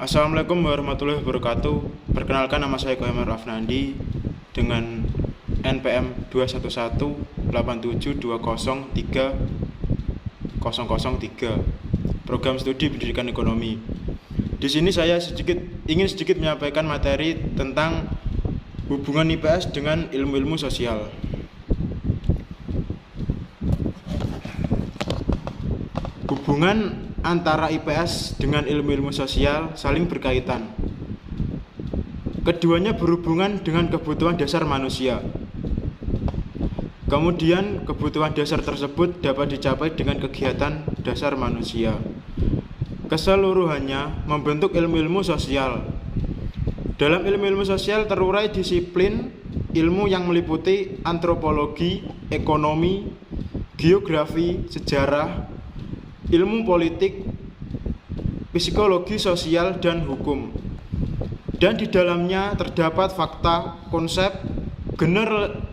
Assalamualaikum warahmatullahi wabarakatuh. Perkenalkan, nama saya Kohemar Afnandi dengan NPM 21187203003 Program Studi Pendidikan Ekonomi. Di sini saya ingin sedikit menyampaikan materi tentang hubungan IPS dengan ilmu-ilmu sosial. Hubungan antara IPS dengan ilmu-ilmu sosial saling berkaitan. Keduanya berhubungan dengan kebutuhan dasar manusia. Kemudian kebutuhan dasar tersebut dapat dicapai dengan kegiatan dasar manusia. Keseluruhannya membentuk ilmu-ilmu sosial. Dalam ilmu-ilmu sosial terurai disiplin ilmu yang meliputi antropologi, ekonomi, geografi, sejarah, ilmu politik, psikologi sosial, dan hukum. Dan di dalamnya terdapat fakta, konsep,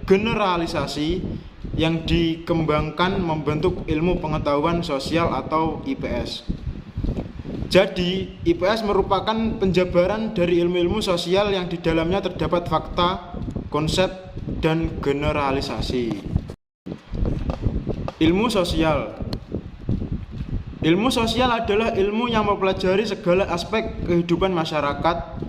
generalisasi yang dikembangkan membentuk ilmu pengetahuan sosial atau IPS. Jadi, IPS merupakan penjabaran dari ilmu-ilmu sosial yang di dalamnya terdapat fakta, konsep, dan generalisasi. Ilmu sosial. Ilmu sosial adalah ilmu yang mempelajari segala aspek kehidupan masyarakat,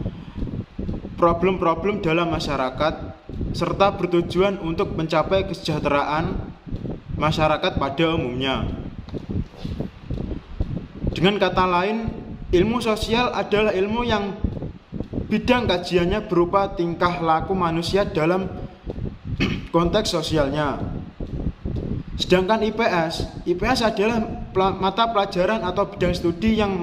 problem-problem dalam masyarakat, serta bertujuan untuk mencapai kesejahteraan masyarakat pada umumnya. Dengan kata lain, ilmu sosial adalah ilmu yang bidang kajiannya berupa tingkah laku manusia dalam konteks sosialnya. Sedangkan IPS adalah mata pelajaran atau bidang studi yang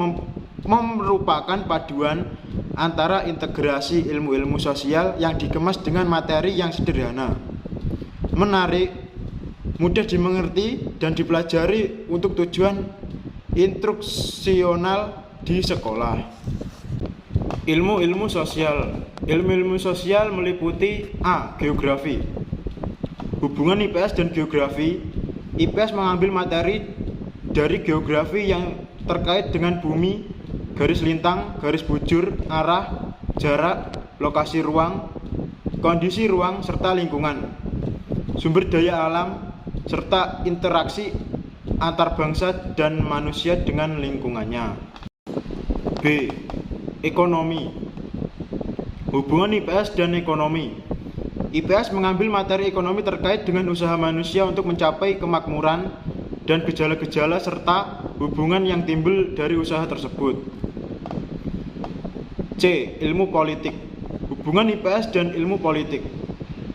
merupakan paduan antara integrasi ilmu-ilmu sosial yang dikemas dengan materi yang sederhana, menarik, mudah dimengerti, dan dipelajari untuk tujuan instruksional di sekolah. Ilmu-ilmu sosial. Ilmu-ilmu sosial meliputi A. Geografi. Hubungan IPS dan geografi. IPS mengambil materi dari geografi yang terkait dengan bumi, garis lintang, garis bujur, arah, jarak, lokasi ruang, kondisi ruang, serta lingkungan, sumber daya alam, serta interaksi antar bangsa dan manusia dengan lingkungannya. B. Ekonomi. Hubungan IPS dan ekonomi. IPS mengambil materi ekonomi terkait dengan usaha manusia untuk mencapai kemakmuran dan gejala-gejala serta hubungan yang timbul dari usaha tersebut. C. Ilmu politik. Hubungan IPS dan ilmu politik.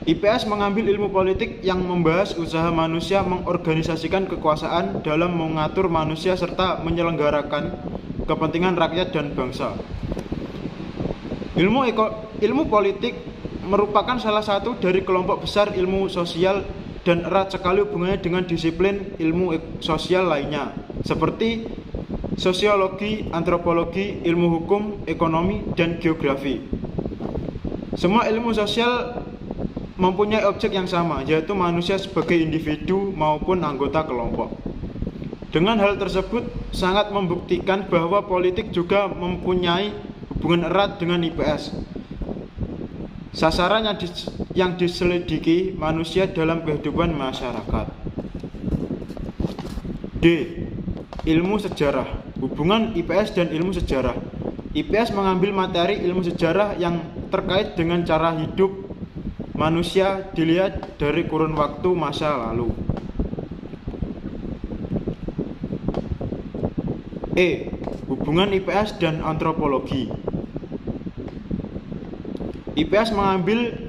IPS mengambil ilmu politik yang membahas usaha manusia mengorganisasikan kekuasaan dalam mengatur manusia serta menyelenggarakan kepentingan rakyat dan bangsa. Ilmu politik merupakan salah satu dari kelompok besar ilmu sosial dan erat sekali hubungannya dengan disiplin ilmu sosial lainnya seperti sosiologi, antropologi, ilmu hukum, ekonomi, dan geografi. Semua ilmu sosial mempunyai objek yang sama, yaitu manusia sebagai individu maupun anggota kelompok. Dengan hal tersebut sangat membuktikan bahwa politik juga mempunyai hubungan erat dengan IPS. Sasaran yang diselidiki manusia dalam kehidupan masyarakat. D. Ilmu sejarah. Hubungan IPS dan ilmu sejarah. IPS mengambil materi ilmu sejarah yang terkait dengan cara hidup manusia dilihat dari kurun waktu masa lalu. E. Hubungan IPS dan antropologi. IPS mengambil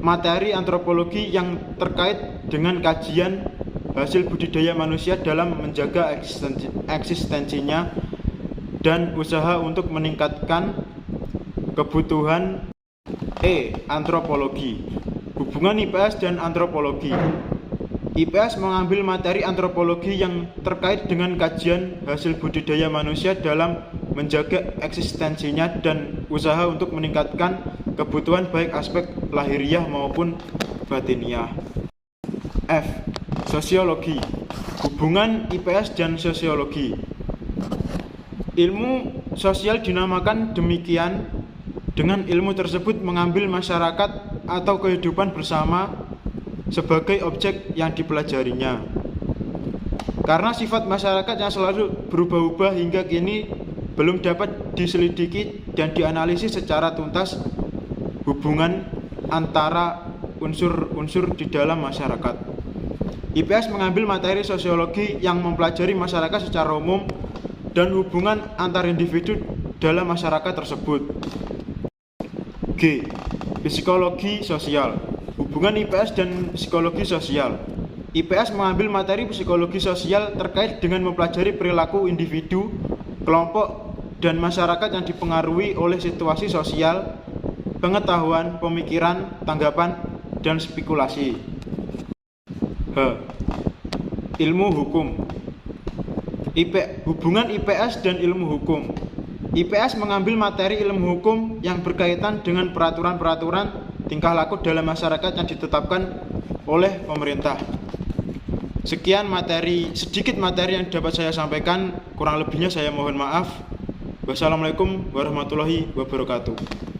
materi antropologi yang terkait dengan kajian hasil budidaya manusia dalam menjaga eksistensinya dan usaha untuk meningkatkan kebutuhan. E. Antropologi. Hubungan IPS dan antropologi. IPS mengambil materi antropologi yang terkait dengan kajian hasil budidaya manusia dalam menjaga eksistensinya dan usaha untuk meningkatkan kebutuhan baik aspek lahiriah maupun batiniah. F. Sosiologi. Hubungan IPS dan sosiologi. Ilmu sosial dinamakan demikian dengan ilmu tersebut mengambil masyarakat atau kehidupan bersama sebagai objek yang dipelajarinya. Karena sifat masyarakat yang selalu berubah-ubah hingga kini belum dapat diselidiki dan dianalisis secara tuntas hubungan antara unsur-unsur di dalam masyarakat. IPS mengambil materi sosiologi yang mempelajari masyarakat secara umum dan hubungan antar individu dalam masyarakat tersebut. G. Psikologi sosial. Hubungan IPS dan psikologi sosial. IPS mengambil materi psikologi sosial terkait dengan mempelajari perilaku individu, kelompok, dan masyarakat yang dipengaruhi oleh situasi sosial, pengetahuan, pemikiran, tanggapan, dan spekulasi. H. Ilmu hukum. Hubungan IPS dan ilmu hukum. IPS mengambil materi ilmu hukum yang berkaitan dengan peraturan-peraturan tingkah laku dalam masyarakat yang ditetapkan oleh pemerintah. Sekian sedikit materi yang dapat saya sampaikan, kurang lebihnya saya mohon maaf. Wassalamualaikum warahmatullahi wabarakatuh.